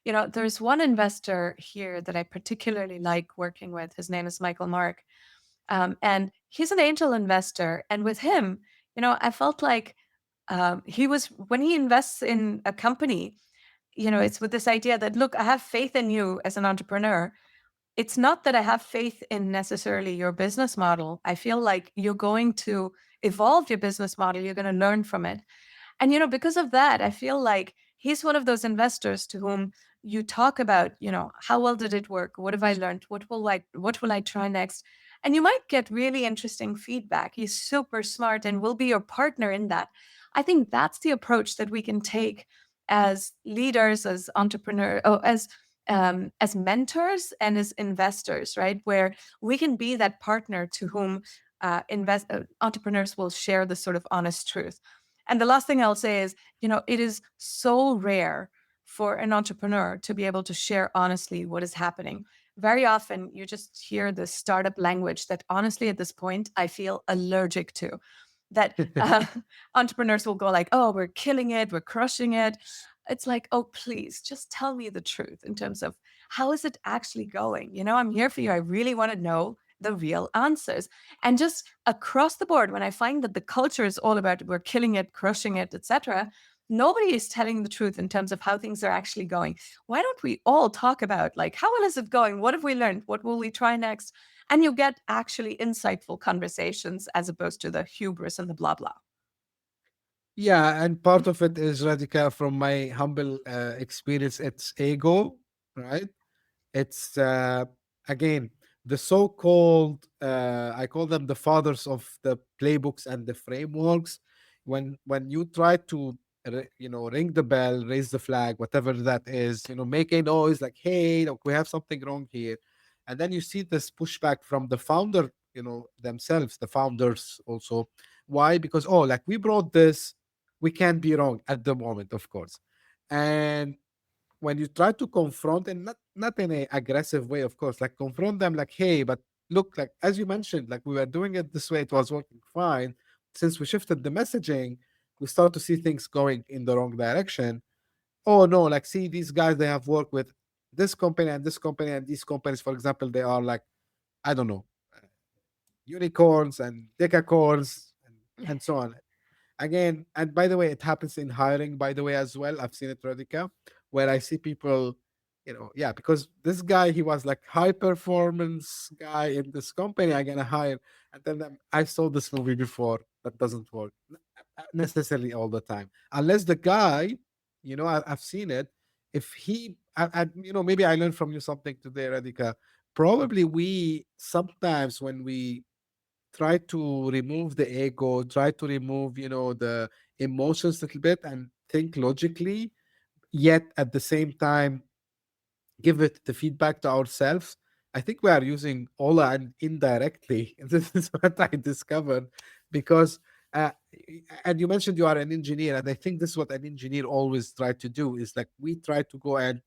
There's one investor here that I particularly like working with. His name is Michael Mark. And he's an angel investor. And with him, I felt like when he invests in a company, it's with this idea that, look, I have faith in you as an entrepreneur. It's not that I have faith in necessarily your business model. I feel like you're going to evolve your business model. You're going to learn from it. And, because of that, I feel like he's one of those investors to whom you talk about, how well did it work? What have I learned? What will I try next? And you might get really interesting feedback. He's super smart and will be your partner in that. I think that's the approach that we can take as leaders, as entrepreneurs, as mentors and as investors, right? Where we can be that partner to whom entrepreneurs will share the sort of honest truth. And the last thing I'll say is, it is so rare for an entrepreneur to be able to share honestly what is happening. Very often, you just hear the startup language that, honestly, at this point, I feel allergic to. That entrepreneurs will go like, "Oh, we're killing it, we're crushing it." It's like, "Oh, please, just tell me the truth in terms of how is it actually going? I'm here for you. I really want to know the real answers." And just across the board, when I find that the culture is all about we're killing it, crushing it, etc., nobody is telling the truth in terms of how things are actually going. Why don't we all talk about, like, how well is it going? What have we learned? What will we try next? And you get actually insightful conversations as opposed to the hubris and the blah blah. Yeah, and part of it is, Radhika, from my humble experience, it's ego, right? It's again the so-called I call them the fathers of the playbooks and the frameworks. When you try to ring the bell, raise the flag, whatever that is, make a noise like, hey, look, we have something wrong here, and then you see this pushback from the founder, themselves, the founders also. Why? Because, oh, like, we brought this, we can't be wrong at the moment, of course. And when you try to confront, and not in a aggressive way, of course, like, confront them like, hey, but look, like, as you mentioned, like, we were doing it this way, it was working fine. Since we shifted the messaging, we start to see things going in the wrong direction. Oh no, like, see, these guys, they have worked with this company and this company and these companies, for example, they are like, I don't know, unicorns and decacorns, and so on. Again, and by the way, it happens in hiring, by the way, as well. I've seen it, Radhika, where I see people, yeah, because this guy, he was like high performance guy in this company I'm gonna hire, and then I saw this movie before. That doesn't work necessarily all the time, unless the guy, I've seen it. If he, maybe I learned from you something today, Radhika. Probably we sometimes, when we try to remove the ego, try to remove, the emotions a little bit and think logically, yet at the same time give it the feedback to ourselves. I think we are using Ola and indirectly. This is what I discovered because, uh, and you mentioned you are an engineer, and I think this is what an engineer always try to do is like we try to go and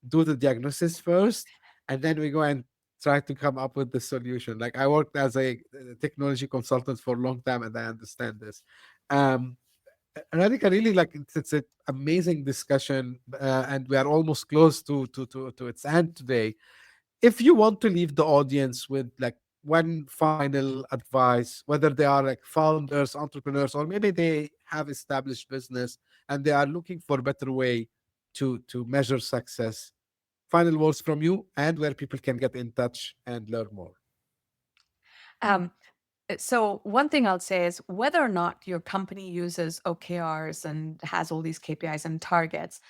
do the diagnosis first, and then we go and try to come up with the solution. Like, I worked as a technology consultant for a long time, and I understand this. Um, Radhika, really, like, it's an amazing discussion, and we are almost close to its end today. If you want to leave the audience with like one final advice, whether they are like founders, entrepreneurs, or maybe they have established business and they are looking for a better way to measure success, final words from you, and where people can get in touch and learn more. Um, so one thing I'll say is whether or not your company uses OKRs and has all these KPIs and targets,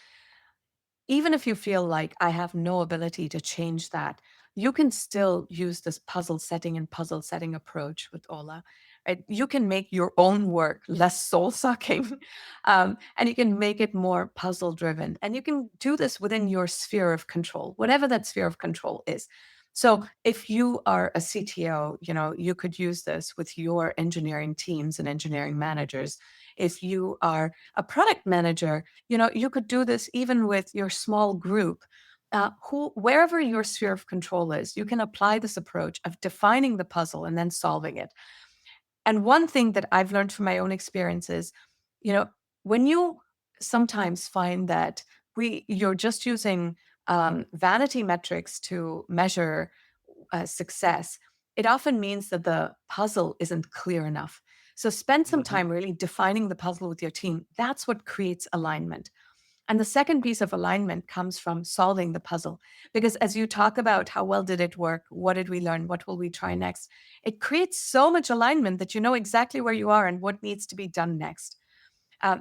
even if you feel like I have no ability to change that, you can still use this puzzle setting and puzzle setting approach with Ola. Right? You can make your own work less soul sucking, and you can make it more puzzle driven. And you can do this within your sphere of control, whatever that sphere of control is. So if you are a CTO, you could use this with your engineering teams and engineering managers. If you are a product manager, you could do this even with your small group. Wherever your sphere of control is, you can apply this approach of defining the puzzle and then solving it. And one thing that I've learned from my own experience is, you know, when you sometimes find that you're just using vanity metrics to measure success, it often means that the puzzle isn't clear enough. So spend some Mhm. time really defining the puzzle with your team. That's what creates alignment. And the second piece of alignment comes from solving the puzzle. Because as you talk about how well did it work, what did we learn, what will we try next, it creates so much alignment that you know exactly where you are and what needs to be done next.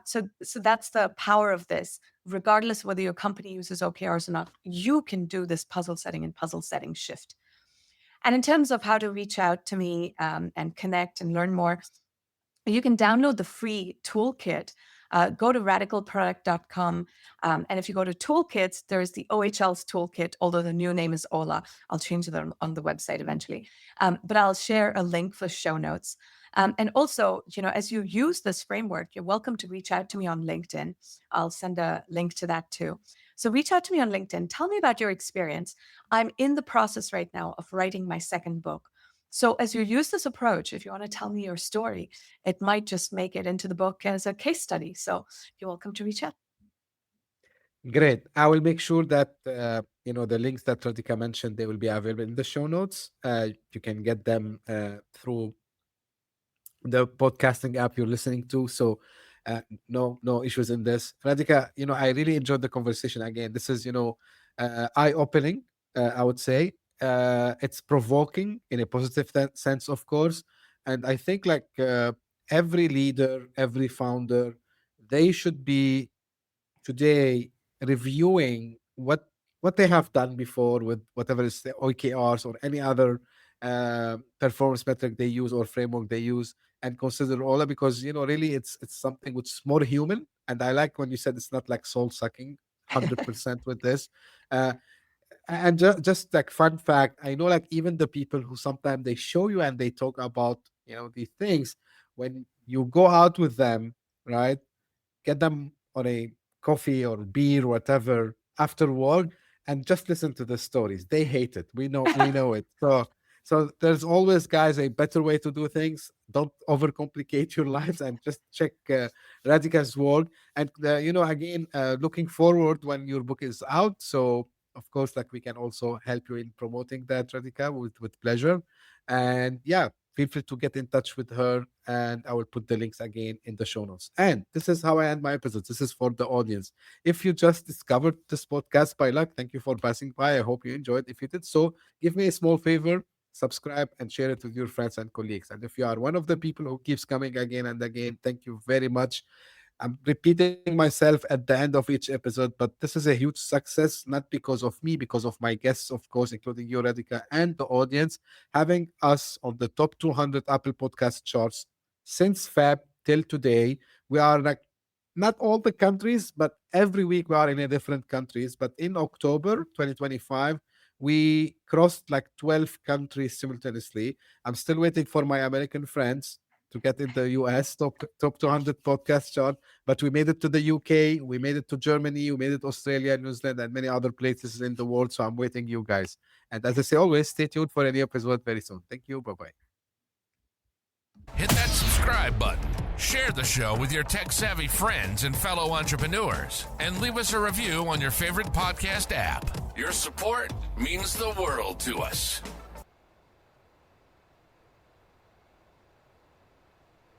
So that's the power of this. Regardless whether your company uses OKRs or not, you can do this puzzle setting and puzzle setting shift. And in terms of how to reach out to me and connect and learn more, you can download the free toolkit. Go to radicalproduct.com. And if you go to toolkits, there's the OHL's toolkit, although the new name is Ola. I'll change it on the website eventually. But I'll share a link for show notes. And also, as you use this framework, you're welcome to reach out to me on LinkedIn. I'll send a link to that too. So reach out to me on LinkedIn. Tell me about your experience. I'm in the process right now of writing my second book. So as you use this approach, if you want to tell me your story, it might just make it into the book as a case study. So you're welcome to reach out. Great. I will make sure that the links that Radhika mentioned, they will be available in the show notes. You can get them through the podcasting app you're listening to. So no issues in this. Radhika, I really enjoyed the conversation. Again, this is eye-opening, I would say. It's provoking in a positive sense, of course. And I think like every leader, every founder, they should be today reviewing what they have done before with whatever is the OKRs or any other performance metric they use or framework they use, and consider all that, because really it's something which is more human. And I like when you said it's not like soul sucking 100% with this. And just like fun fact, I know like even the people who sometimes they show you and they talk about these things, when you go out with them, right, get them on a coffee or beer, whatever, after work, and just listen to the stories. They hate it. We know it. So there's always, guys, a better way to do things. Don't overcomplicate your lives and just check Radhika's work. And again, looking forward when your book is out. So of course, like we can also help you in promoting that, Radhika, with pleasure. And yeah, feel free to get in touch with her, and I will put the links again in the show notes. And this is how I end my episodes. This is for the audience. If you just discovered this podcast by luck, thank you for passing by. I hope you enjoyed. If you did so, give me a small favor, subscribe and share it with your friends and colleagues. And if you are one of the people who keeps coming again and again, thank you very much. I'm repeating myself at the end of each episode, but this is a huge success, not because of me, because of my guests, of course, including you, Radhika, and the audience. Having us on the top 200 Apple Podcast charts since Feb till today. We are like not all the countries, but every week we are in a different countries. But in October 2025, we crossed like 12 countries simultaneously. I'm still waiting for my American friends to get in the US top 200 podcast chart, but we made it to the UK, we made it to Germany, we made it to Australia, New Zealand, and many other places in the world. So I'm waiting you guys. And as I say always, stay tuned for a new episode very soon. Thank you. Bye-bye. Hit that subscribe button, share the show with your tech-savvy friends and fellow entrepreneurs, and leave us a review on your favorite podcast app. Your support means the world to us.